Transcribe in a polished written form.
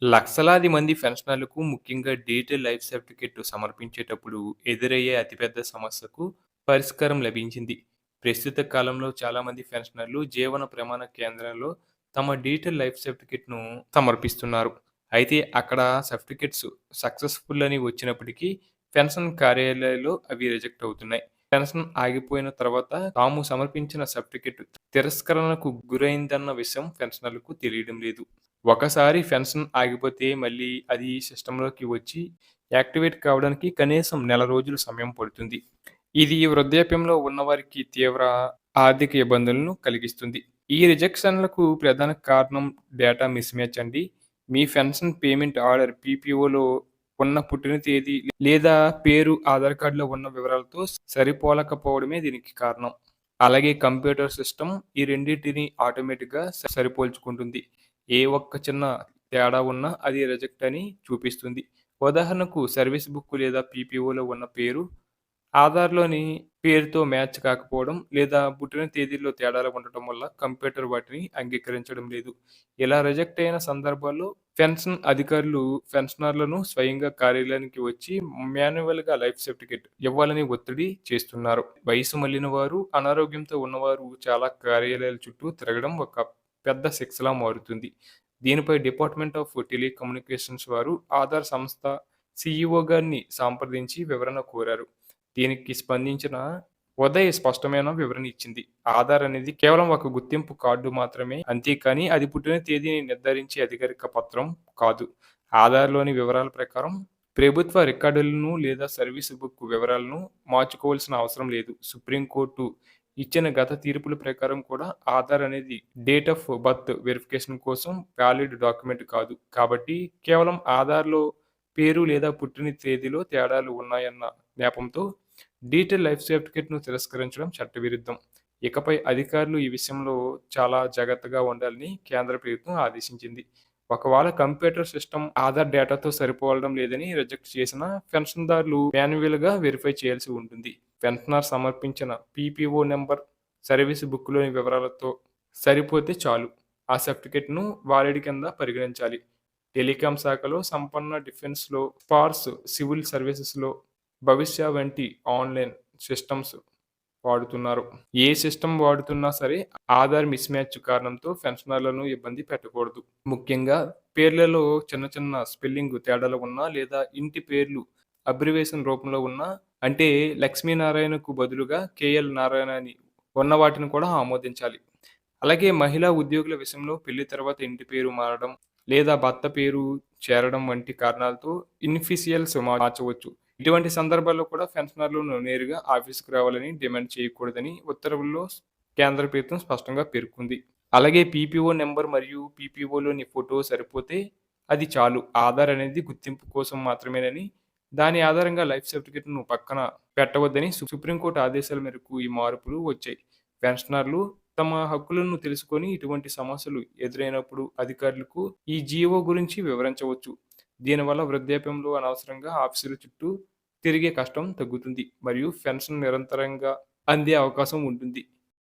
లక్షలాది మంది పెన్షనర్లకు ముఖ్యంగా డిజిటల్ లైఫ్ సర్టిఫికేట్ సమర్పించేటప్పుడు ఎదురయ్యే అతిపెద్ద సమస్యకు పరిష్కారం లభించింది. ప్రస్తుత కాలంలో చాలామంది పెన్షనర్లు జీవన ప్రమాణ కేంద్రాల్లో తమ డిజిటల్ లైఫ్ సర్టిఫికేట్‌ను సమర్పిస్తున్నారు. అయితే అక్కడ సర్టిఫికేట్స్ సక్సెస్‌ఫుల్ అని వచ్చినప్పటికీ పెన్షన్ కార్యాలయాల్లో అవి రిజెక్ట్ అవుతున్నాయి. పెన్షన్ ఆగిపోయిన తర్వాత తాము సమర్పించిన సర్టిఫికేట్ తిరస్కరణకు గురైందన్న విషయం పెన్షనర్లకు తెలియడం లేదు. ఒకసారి పెన్షన్ ఆగిపోతే మళ్ళీ అది సిస్టమ్‌లోకి వచ్చి యాక్టివేట్ కావడానికి కనీసం నెల రోజులు సమయం పడుతుంది. ఇది వృద్ధాప్యంలో ఉన్నవారికి తీవ్ర ఆర్థిక ఇబ్బందులను కలిగిస్తుంది. ఈ రిజెక్షన్‌లకు ప్రధాన కారణం డేటా మిస్‌మ్యాచ్ అండి. మీ పెన్షన్ పేమెంట్ ఆర్డర్ పీపీఓలో ఉన్న పుట్టిన తేదీ లేదా పేరు ఆధార్ కార్డ్‌లో ఉన్న వివరాలతో సరిపోలకపోవడమే దీనికి కారణం. అలాగే కంప్యూటర్ సిస్టమ్ ఈ రెండిటిని ఆటోమేటిక్‌గా సరిపోల్చుకుంటుంది. ఏ ఒక్క చిన్న తేడా ఉన్నా అది రిజెక్ట్ అని చూపిస్తుంది. ఉదాహరణకు సర్వీస్ బుక్ లేదా పీపీఓలో ఉన్న పేరు ఆధార్‌లోని పేరుతో మ్యాచ్ కాకపోవడం లేదా పుట్టిన తేదీల్లో తేడాలు ఉండటం వల్ల కంప్యూటర్ వాటిని అంగీకరించడం లేదు. ఇలా రిజెక్ట్ అయిన సందర్భాల్లో పెన్షన్ అధికారులు పెన్షనర్లను స్వయంగా కార్యాలయానికి వచ్చి మాన్యువల్‌గా లైఫ్ సర్టిఫికేట్ ఇవ్వాలని ఒత్తిడి చేస్తున్నారు. వయసు మళ్లిన వారు, అనారోగ్యంతో ఉన్నవారు చాలా కార్యాలయాల చుట్టూ తిరగడం ఒక పెద్ద శిక్షలా మారుతుంది. దీనిపై డిపార్ట్మెంట్ ఆఫ్ టెలికమ్యూనికేషన్స్ వారు ఆధార్ సంస్థ సీఈఓ గారిని సంప్రదించి వివరణ కోరారు. దీనికి స్పందించిన ఉదయ్ స్పష్టమైన వివరణ ఇచ్చింది. ఆధార్ అనేది కేవలం ఒక గుర్తింపు కార్డు మాత్రమే. అంతేకాని అది పుట్టిన తేదీని నిర్ధారించే అధికారిక పత్రం కాదు. ఆధార్‌లోని వివరాల ప్రకారం ప్రభుత్వ రికార్డులను లేదా సర్వీస్ బుక్ వివరాలను మార్చుకోవాల్సిన అవసరం లేదు. సుప్రీంకోర్టు ఇచ్చిన గత తీర్పుల ప్రకారం కూడా ఆధార్ అనేది డేట్ ఆఫ్ బర్త్ వెరిఫికేషన్ కోసం వాలిడ్ డాక్యుమెంట్ కాదు. కాబట్టి కేవలం ఆధార్‌లో పేరు లేదా పుట్టిన తేదీలో తేడాలు ఉన్నాయన్న నెపంతో డిజిటల్ లైఫ్ సర్టిఫికేట్‌ను తిరస్కరించడం చట్టవిరుద్ధం. ఇకపై అధికారులు ఈ విషయంలో చాలా జాగ్రత్తగా ఉండాలని కేంద్ర ప్రభుత్వం ఆదేశించింది. ఒకవేళ కంప్యూటర్ సిస్టమ్ ఆధార్ డేటాతో సరిపోలడం లేదని రిజెక్ట్ చేసినా పెన్షన్దారులు మాన్యువల్‌గా వెరిఫై చేయాల్సి ఉంటుంది. పెన్షనర్ సమర్పించిన పీపీఓ నంబర్, సర్వీస్ బుక్‌లోని వివరాలతో సరిపోతే చాలు. ఆ సర్టిఫికేట్‌ను వాలిడ్ కింద పరిగణించాలి. టెలికాం శాఖలో సంపన్న, డిఫెన్స్‌లో స్పార్స్, సివిల్ సర్వీసెస్‌లో భవిష్య వంటి ఆన్‌లైన్ సిస్టమ్స్ వాడుతున్నారు. ఏ సిస్టమ్ వాడుతున్నా సరే ఆధార్ మిస్‌మ్యాచ్ కారణంతో పెన్షనర్లను ఇబ్బంది పెట్టకూడదు. ముఖ్యంగా పేర్లలో చిన్న చిన్న స్పెల్లింగ్ తేడాలు ఉన్నా లేదా ఇంటి పేర్లు అబ్రివేషన్ రూపంలో ఉన్నా అంటే లక్ష్మీనారాయణకు బదులుగా కేఎల్ నారాయణ అని ఉన్న వాటిని కూడా ఆమోదించాలి. అలాగే మహిళా ఉద్యోగుల విషయంలో పెళ్లి తర్వాత ఇంటి పేరు మారడం లేదా భర్త పేరు చేరడం వంటి కారణాలతో ఇన్ఫిషియల్స్ మార్చవచ్చు. ఇటువంటి సందర్భాల్లో కూడా పెన్షనర్లు నేరుగా ఆఫీసుకు రావాలని డిమాండ్ చేయకూడదని ఉత్తర్వుల్లో కేంద్ర ప్రభుత్వం స్పష్టంగా పేర్కొంది. అలాగే పీపీఓ నెంబర్ మరియు పీపీఓలోని ఫోటో సరిపోతే అది చాలు. ఆధార్ అనేది గుర్తింపు కోసం మాత్రమేనని, దాని ఆధారంగా లైఫ్ సర్టిఫికేట్‌ను పక్కన పెట్టవద్దని సుప్రీంకోర్టు ఆదేశాల మేరకు ఈ మార్పులు వచ్చాయి. పెన్షనర్లు తమ హక్కులను తెలుసుకొని ఇటువంటి సమస్యలు ఎదురైనప్పుడు అధికారులకు ఈ జీవో గురించి వివరించవచ్చు. దీనివల్ల వృద్ధాప్యంలో అనవసరంగా ఆఫీసుల చుట్టూ తిరిగే కష్టం తగ్గుతుంది మరియు పెన్షన్ నిరంతరంగా అందే అవకాశం ఉంటుంది.